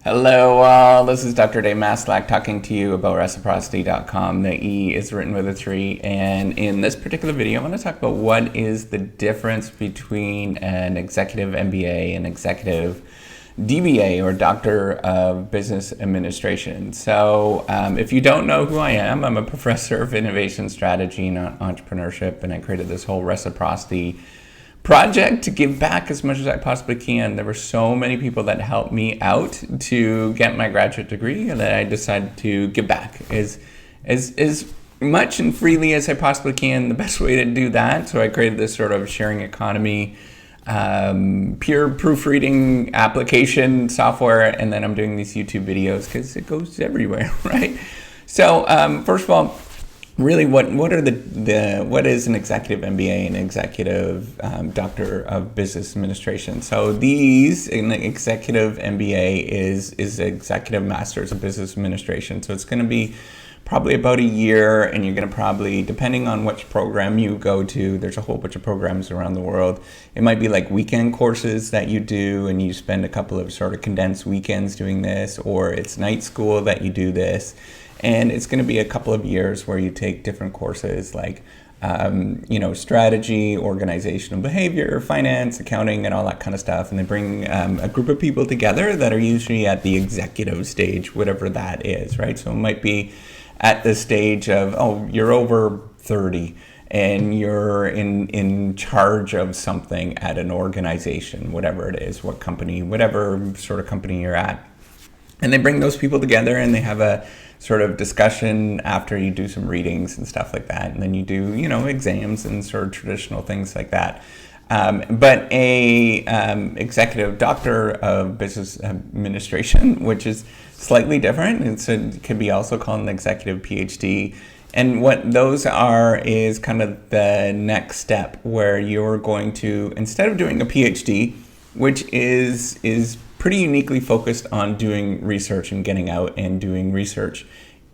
Hello all, this is Dr. Dave Maslach talking to you about reciprocity.com. The E is written with a 3, and in this particular video I want to talk about what is the difference between an executive MBA and executive DBA, or Doctor of Business Administration. So if you don't know who I am, I'm a professor of innovation strategy and entrepreneurship, and I created this whole reciprocity project to give back as much as I possibly can. There were so many people that helped me out to get my graduate degree that I decided to give back as much and freely as I possibly can. The best way to do that, so I created this sort of sharing economy, peer proofreading application software, and then I'm doing these YouTube videos because it goes everywhere, right? So first of all, really, what is an executive MBA and executive Doctor of Business Administration? So an executive MBA is Executive Masters of Business Administration. So it's going to be probably about a year, and you're going to probably, depending on which program you go to, there's a whole bunch of programs around the world. It might be like weekend courses that you do, and you spend a couple of sort of condensed weekends doing this, or it's night school that you do this. And it's going to be a couple of years where you take different courses like, strategy, organizational behavior, finance, accounting, and all that kind of stuff. And they bring a group of people together that are usually at the executive stage, whatever that is, right? So it might be at the stage of, you're over 30 and you're in charge of something at an organization, whatever it is, what company, whatever sort of company you're at. And they bring those people together and they have a sort of discussion after you do some readings and stuff like that. And then you do, exams and sort of traditional things like that. But a executive Doctor of Business Administration, which is slightly different, it could be also called an executive PhD. And what those are is kind of the next step where you're going to, instead of doing a PhD, which is pretty uniquely focused on doing research and getting out and doing research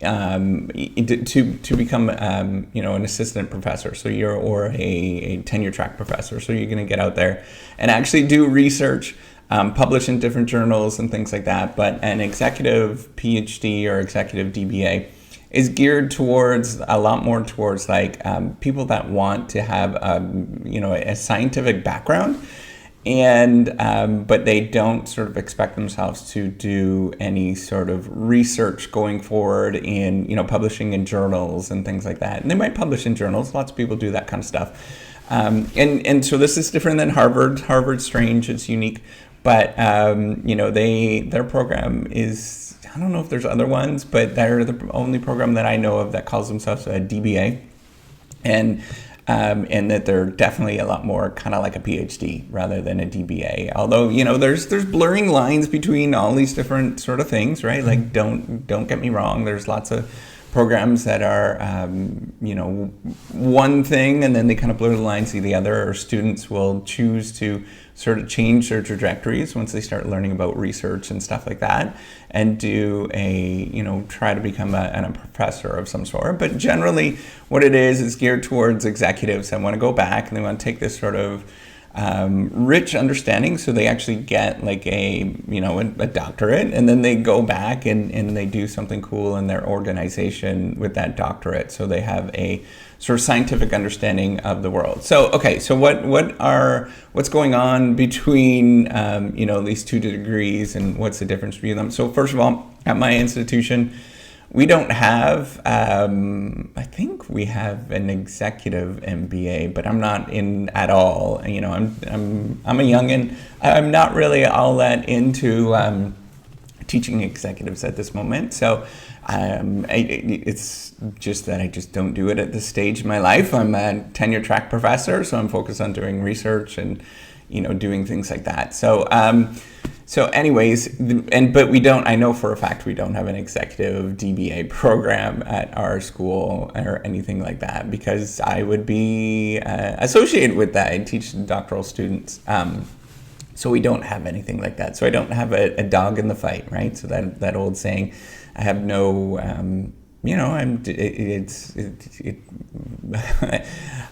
to become an assistant professor, or a tenure track professor. So you're going to get out there and actually do research, publish in different journals and things like that. But an executive PhD or executive DBA is geared towards a lot more towards like people that want to have a scientific background. And but they don't sort of expect themselves to do any sort of research going forward in publishing in journals and things like that. And they might publish in journals. Lots of people do that kind of stuff. And so this is different than Harvard. Harvard's strange. It's unique. But their program is, I don't know if there's other ones, but they're the only program that I know of that calls themselves a DBA. And that they're definitely a lot more kind of like a PhD rather than a DBA. Although, there's blurring lines between all these different sort of things, right? Like, don't get me wrong. There's lots of programs that are, one thing, and then they kind of blur the lines to the other, or students will choose to sort of change their trajectories once they start learning about research and stuff like that, and do try to become a professor of some sort. But generally what it is geared towards executives that want to go back and they want to take this sort of rich understanding, so they actually get like a doctorate, and then they go back and they do something cool in their organization with that doctorate, so they have a sort of scientific understanding of the world. So what's going on between these two degrees, and what's the difference between them? So first of all, at my institution, we don't have, I think we have an executive MBA, but I'm not in at all. I'm a youngin'. I'm not really all that into teaching executives at this moment. So it's just that I just don't do it at this stage in my life. I'm a tenure track professor, so I'm focused on doing research and doing things like that. So anyways, but we don't, I know for a fact we don't have an executive DBA program at our school or anything like that, because I would be associated with that. I teach doctoral students. So we don't have anything like that. So I don't have a dog in the fight, right? So that old saying, I have no,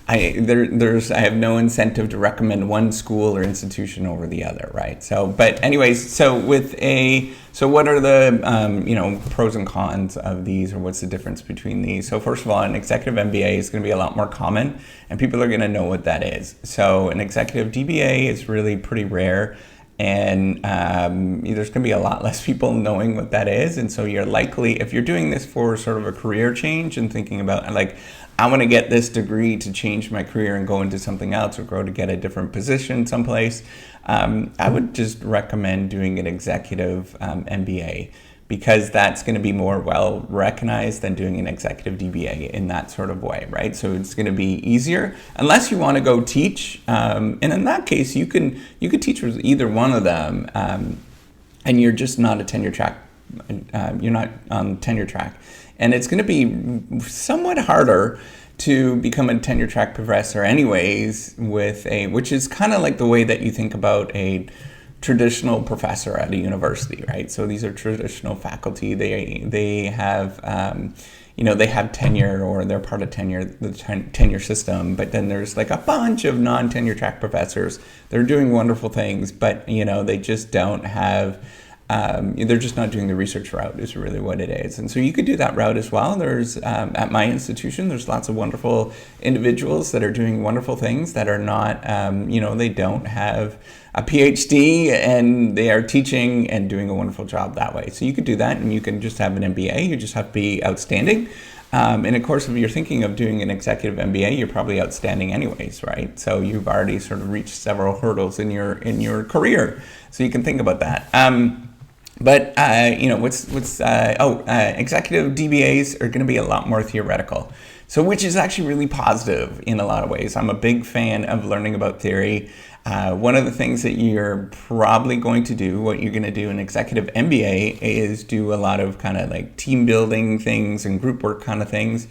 I have no incentive to recommend one school or institution over the other, right? So, but anyways, so with a So what are the pros and cons of these, or what's the difference between these? So first of all, an executive MBA is going to be a lot more common, and people are going to know what that is. So an executive DBA is really pretty rare, and there's going to be a lot less people knowing what that is. And so you're likely, if you're doing this for sort of a career change and thinking about like, I want to get this degree to change my career and go into something else or go to get a different position someplace, I would just recommend doing an executive MBA, because that's going to be more well recognized than doing an executive DBA in that sort of way, right? So it's going to be easier, unless you want to go teach. And in that case, you could teach with either one of them, and you're just not a tenure track. You're not on tenure track, and it's going to be somewhat harder to become a tenure track professor, anyways, which is kind of like the way that you think about a traditional professor at a university, right? So these are traditional faculty. They have they have tenure, or they're part of the tenure system. But then there's like a bunch of non-tenure track professors. They're doing wonderful things, but they just don't have. They're just not doing the research route, is really what it is. And so you could do that route as well. There's at my institution, there's lots of wonderful individuals that are doing wonderful things that are not, they don't have a PhD, and they are teaching and doing a wonderful job that way. So you could do that, and you can just have an MBA. You just have to be outstanding. And of course, if you're thinking of doing an executive MBA, you're probably outstanding anyways, right? So you've already sort of reached several hurdles in your career. So you can think about that. Executive DBAs are going to be a lot more theoretical. So which is actually really positive in a lot of ways. I'm a big fan of learning about theory. One of the things that you're probably going to do, what you're going to do in executive MBA, is do a lot of kind of like team building things and group work kind of things.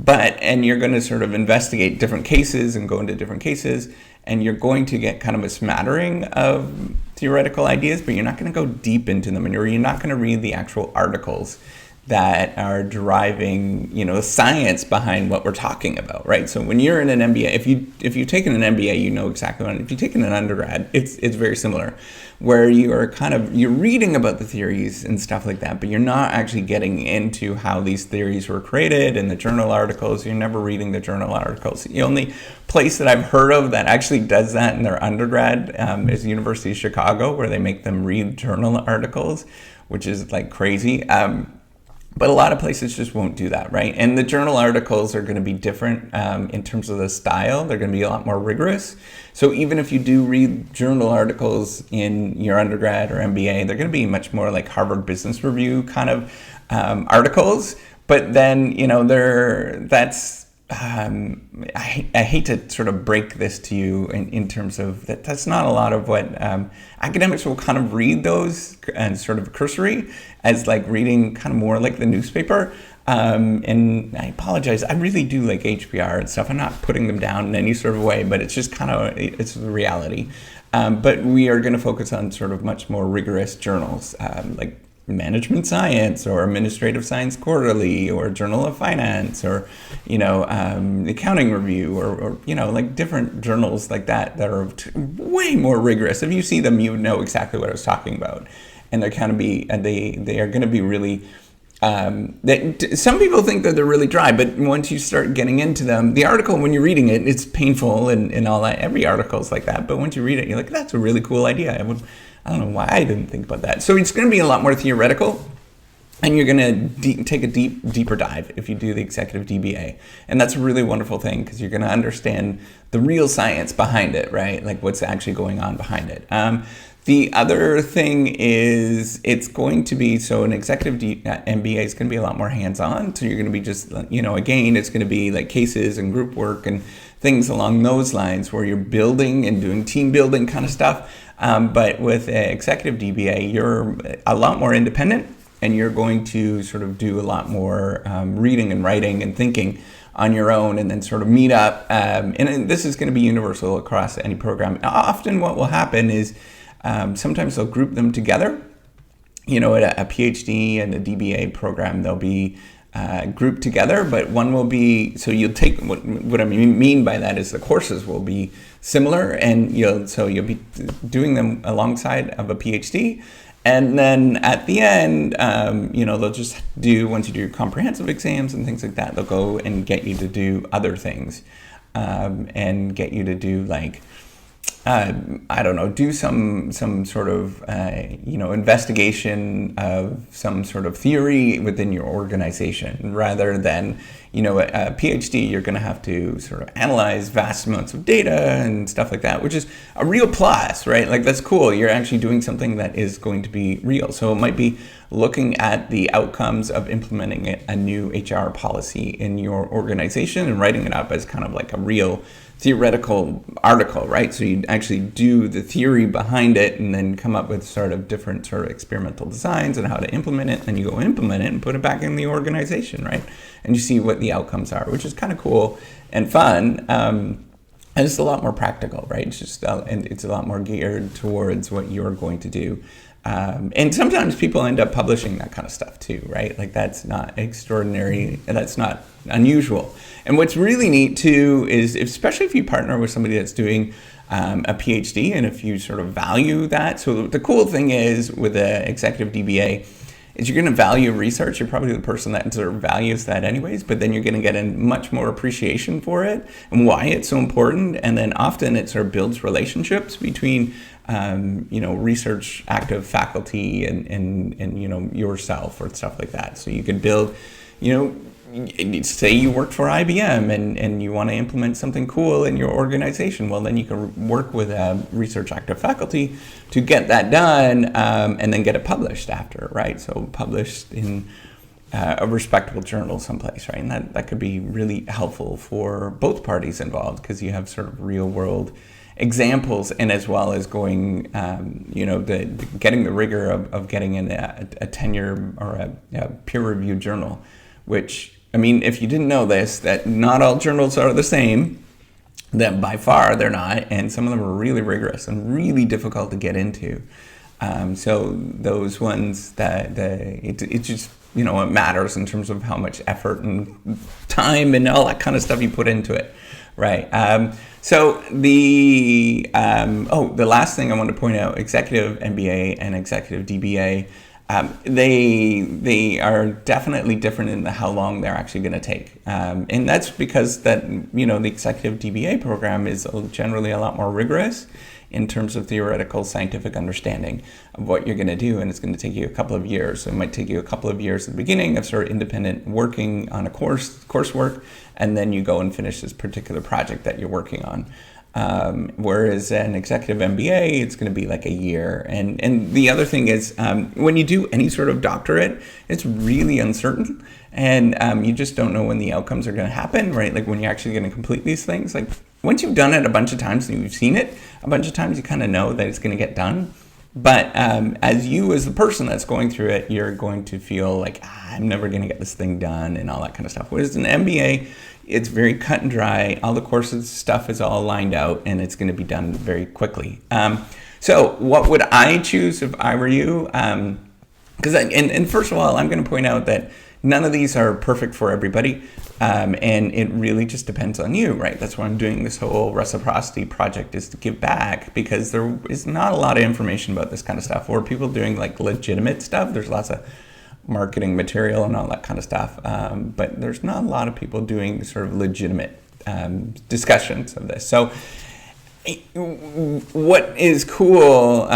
And you're going to sort of investigate different cases and go into different cases, and you're going to get kind of a smattering of theoretical ideas, but you're not going to go deep into them, and you're not going to read the actual articles that are driving, the science behind what we're talking about, right? So when you're in an MBA, if you've taken an MBA, you know exactly what. If you've taken an undergrad, it's very similar, where you're reading about the theories and stuff like that, but you're not actually getting into how these theories were created and the journal articles. You're never reading the journal articles. The only place that I've heard of that actually does that in their undergrad is the University of Chicago, where they make them read journal articles, which is like crazy. But a lot of places just won't do that, right? And the journal articles are going to be different in terms of the style. They're going to be a lot more rigorous. So even if you do read journal articles in your undergrad or MBA, they're going to be much more like Harvard Business Review kind of articles. But then, I hate to sort of break this to you in terms of that's not a lot of what academics will kind of read those and sort of cursory as like reading kind of more like the newspaper. And I apologize, I really do like HBR and stuff. I'm not putting them down in any sort of way, but it's just it's the reality. But we are going to focus on sort of much more rigorous journals, like Management Science or Administrative Science Quarterly or Journal of Finance or Accounting Review or like different journals like that are way more rigorous. If you see them, you know exactly what I was talking about, and they're kind of they are going to be really some people think that they're really dry, but once you start getting into them, the article, when you're reading it, it's painful and all that. Every article is like that, but once you read it, you're like, that's a really cool idea. I don't know why I didn't think about that. So it's going to be a lot more theoretical, and you're going to take a deeper dive if you do the executive DBA. And that's a really wonderful thing, because you're going to understand the real science behind it, right? Like what's actually going on behind it. The other thing is it's going to be, so an executive MBA is going to be a lot more hands-on. So you're going to be just, again, it's going to be like cases and group work and things along those lines where you're building and doing team building kind of stuff. But with executive DBA, you're a lot more independent, and you're going to sort of do a lot more reading and writing and thinking on your own, and then sort of meet up. And this is going to be universal across any program. Often what will happen is sometimes they'll group them together. At a PhD and a DBA program, they'll be grouped together, but one will be, so you'll take, what I mean by that is the courses will be similar, and you'll be doing them alongside of a PhD, And then at the end, they'll just once you do your comprehensive exams and things like that, they'll go and get you to do other things, and get you to do like, do some sort of, investigation of some sort of theory within your organization, rather than, a PhD, you're going to have to sort of analyze vast amounts of data and stuff like that, which is a real plus, right? Like, that's cool. You're actually doing something that is going to be real. So it might be looking at the outcomes of implementing a new HR policy in your organization and writing it up as kind of like a real theoretical article, right? So you actually do the theory behind it and then come up with sort of different sort of experimental designs and how to implement it. And you go implement it and put it back in the organization, right? And you see what the outcomes are, which is kind of cool and fun. And it's a lot more practical, right? It's just, and it's a lot more geared towards what you're going to do. And sometimes people end up publishing that kind of stuff too, right? Like, that's not extraordinary, and that's not unusual. And what's really neat too is, especially if you partner with somebody that's doing a PhD, and if you sort of value that. So the cool thing is with the Executive DBA is you're going to value research. You're probably the person that sort of values that anyways, but then you're going to get a much more appreciation for it and why it's so important. And then often it sort of builds relationships between research active faculty and yourself or stuff like that. So you could build, say you worked for IBM and you want to implement something cool in your organization. Well, then you can work with research active faculty to get that done, and then get it published after, right? So published in a respectable journal someplace, right? And that could be really helpful for both parties involved, because you have sort of real world examples, and as well as going, getting the rigor of getting in a tenure or a peer-reviewed journal, which, I mean, if you didn't know this, that not all journals are the same, that by far they're not, and some of them are really rigorous and really difficult to get into. So those ones that it just, it matters in terms of how much effort and time and all that kind of stuff you put into it, right? So the last thing I want to point out, Executive MBA and Executive DBA, they are definitely different in how long they're actually going to take. And that's because the Executive DBA program is generally a lot more rigorous in terms of theoretical scientific understanding of what you're going to do, and it's going to take you a couple of years. So it might take you a couple of years at the beginning of sort of independent working on a coursework, and then you go and finish this particular project that you're working on. Whereas an executive MBA, it's going to be like a year. And the other thing is, when you do any sort of doctorate, it's really uncertain, and you just don't know when the outcomes are going to happen, right? Like, when you're actually going to complete these things. Like, once you've done it a bunch of times and you've seen it a bunch of times, you kind of know that it's going to get done. But as the person that's going through it, you're going to feel like, I'm never going to get this thing done and all that kind of stuff. Whereas an MBA, it's very cut and dry. All the courses stuff is all lined out, and it's going to be done very quickly. So what would I choose if I were you? Because and first of all, I'm going to point out that none of these are perfect for everybody, and it really just depends on you, right? That's why I'm doing this whole reciprocity project, is to give back, because there is not a lot of information about this kind of stuff, or people doing like legitimate stuff. There's lots of marketing material and all that kind of stuff, but there's not a lot of people doing sort of legitimate discussions of this. So what is cool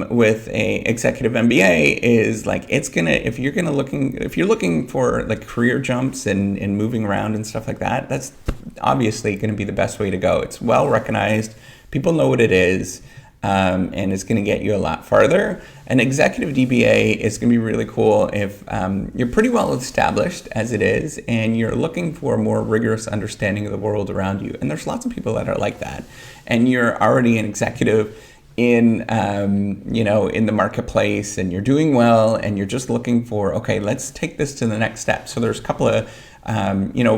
with a executive MBA is, like, it's gonna, if you're looking for like career jumps and moving around and stuff like that, that's obviously going to be the best way to go. It's well recognized, people know what it is, and it's going to get you a lot farther. An executive DBA is going to be really cool if you're pretty well established as it is, and you're looking for a more rigorous understanding of the world around you. And there's lots of people that are like that. And you're already an executive in the marketplace, and you're doing well, and you're just looking for, okay, let's take this to the next step. So there's a couple of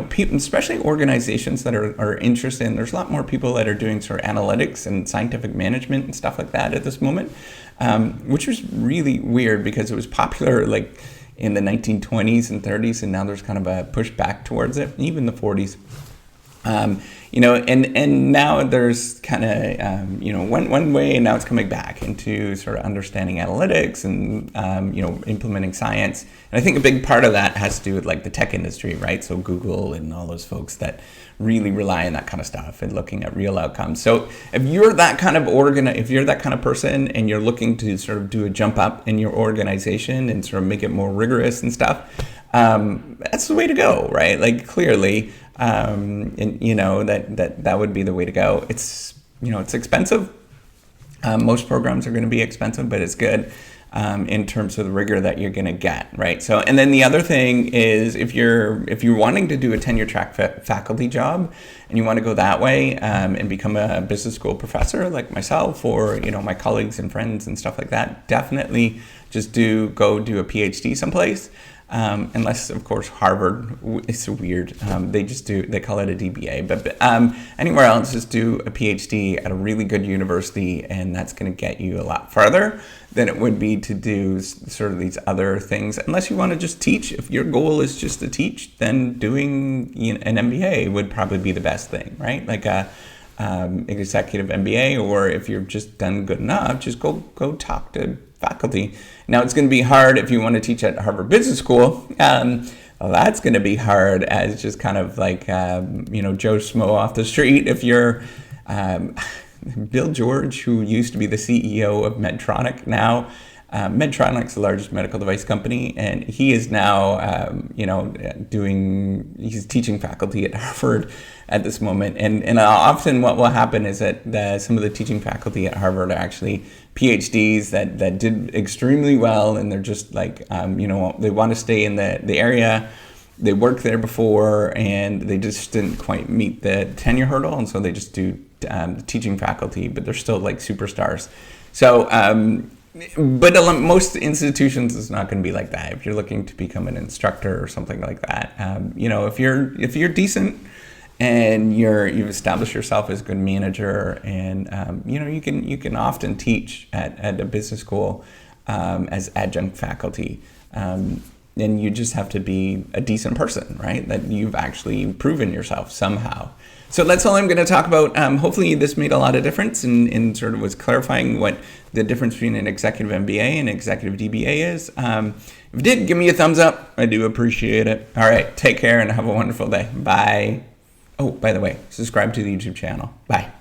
people, especially organizations that are interested in, there's a lot more people that are doing sort of analytics and scientific management and stuff like that at this moment, which was really weird because it was popular like in the 1920s and 30s, and now there's kind of a push back towards it, even the 40s. And now there's kind of, one way, and now it's coming back into sort of understanding analytics and, implementing science. And I think a big part of that has to do with like the tech industry, right? So Google and all those folks that really rely on that kind of stuff and looking at real outcomes. So if you're that kind of if you're that kind of person and you're looking to sort of do a jump up in your organization and sort of make it more rigorous and stuff, that's the way to go, right? Like clearly, that would be the way to go. It's expensive. Most programs are going to be expensive, but it's good in terms of the rigor that you're going to get, right? So, and then the other thing is if you're wanting to do a tenure track faculty job and you want to go that way and become a business school professor like myself or my colleagues and friends and stuff like that, definitely just go do a PhD someplace. Unless, of course, Harvard is weird. They call it a DBA. But anywhere else, just do a PhD at a really good university, and that's going to get you a lot farther than it would be to do sort of these other things. Unless you want to just teach. If your goal is just to teach, then doing an MBA would probably be the best thing, right? Like a executive MBA, or if you've just done good enough, just go talk to faculty. Now it's going to be hard if you want to teach at Harvard Business School. That's going to be hard as just kind of like Joe Schmo off the street. If you're Bill George, who used to be the CEO of Medtronic, now Medtronic's the largest medical device company, and he is now he's teaching faculty at Harvard at this moment. And often what will happen is that some of the teaching faculty at Harvard are actually PhDs that did extremely well, and they're just like, they want to stay in the area. They worked there before, and they just didn't quite meet the tenure hurdle, and so they just do teaching faculty, but they're still like superstars. So, but most institutions is not going to be like that. If you're looking to become an instructor or something like that, if you're decent and you've established yourself as a good manager, and you can often teach at a business school as adjunct faculty, and you just have to be a decent person, right? That you've actually proven yourself somehow. So that's all I'm going to talk about. Hopefully this made a lot of difference and sort of was clarifying what the difference between an executive MBA and executive DBA is. If it did, give me a thumbs up. I do appreciate it. All right, take care and have a wonderful day. Bye. Oh, by the way, subscribe to the YouTube channel. Bye.